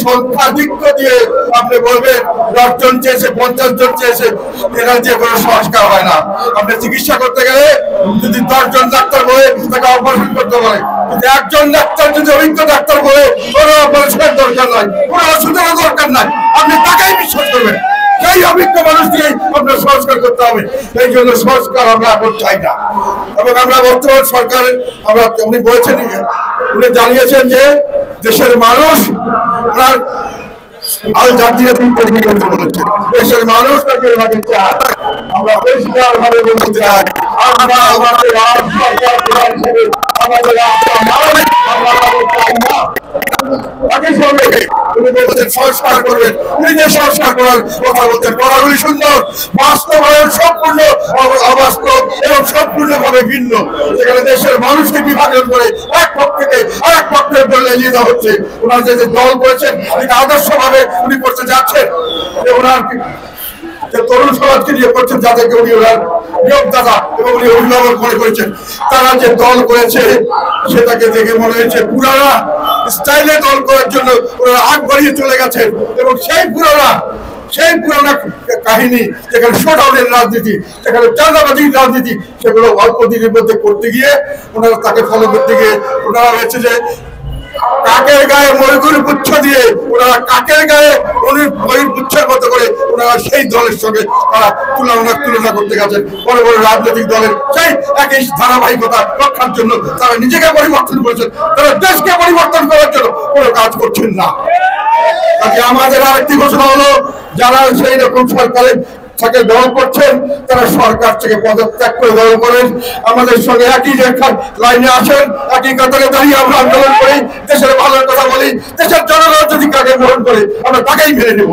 সংখ্যাধিক্য দিয়ে আপনি বলবেন 10 জন চেয়েছে, 50 জন চেয়েছে, এরা যে কোনো সংস্কার হয় না। আপনি চিকিৎসা করতে গেলে যদি 10 জন ডাক্তার বলে তাকে অপারেশন করতে বলে, কিন্তু একজন ডাক্তার যদি অভিজ্ঞ ডাক্তার বলে কোনো অপারেশনের দরকার নাই, কোনো ওষুধের দরকার নাই, আপনি তাকেই বিশ্বাস করবেন। সেই অভিজ্ঞ মানুষ দিয়ে আপনার সংস্কার করতে হবে। এই জন্য সংস্কার আমরা এখন চাই না। এবং আমরা বর্তমান সরকারের উনি বলেছেন, উনি জানিয়েছেন যে দেশের মানুষ ওনার আল জাতীয় বলেছেন, দেশের মানুষ তাকে চায়। আমরা পরিষ্কার ভাবে বলতে চাই, আমরা আমাদের সংস্কার করবেন, নিজের সংস্কার করার কথা বলছেন। কথাগুলি সুন্দর, বাস্তবায়ন সম্পূর্ণ অবাস্তব এবং সম্পূর্ণভাবে ভিন্ন। সেখানে দেশের মানুষকে বিভাজন করে এক পক্ষ থেকে আরেক পক্ষের বলে নিয়ে যাওয়া হচ্ছে। ওনার যে দল করেছেন আদর্শভাবে উনি করতে যাচ্ছেন, ওনার তরুণ সমাজকে নিয়ে করছেন, যাদেরকে উনি ওনার নিয়োগদাতা এবং উনি অভিভাবক মনে করেছেন, তারা যে দল করেছে সেটাকে দেখে মনে হয়েছে পুরানা স্টাইলে দল করার জন্য ওনারা আগ বাড়িয়ে চলে গেছেন। এবং সেই পুরানা কাহিনী, যেখানে শোডাউনের রাজনীতি, যেখানে চাঁদাবাজির রাজনীতি, সেগুলো অল্প দিনের মধ্যে করতে গিয়ে ওনারা তাকে ফলো করতে গিয়ে ওনারা হয়েছে যে কাকের গায়ে ময়ূর পুচ্ছ দিয়ে ওনারা কাকের গায়ে ময়ূর পুচ্ছের মতো করে ওনারা সেই দলের সঙ্গে তারা তুলনা করতে গেছেন। বড় বড় রাজনৈতিক দলের সেই একই ধারাবাহিকতা রক্ষার জন্য তারা নিজেকে পরিবর্তন করেছেন, তারা দেশকে পরিবর্তন করার জন্য কোনো কাজ করছেন না। আমাদের আরেকটি ঘোষণা হলো, যারা সেই রকম সরকারের তাকে দল করছেন তারা সরকার থেকে পদত্যাগ করে দল করেন, আমাদের সঙ্গে একই লাইনে আসেন, একই কাতারে দাঁড়িয়ে আমরা আন্দোলন করি, দেশের ভালোর কথা বলি। দেশের জনগণ যদি কাকে গ্রহণ করে আমরা তাকেই মেনে নেব।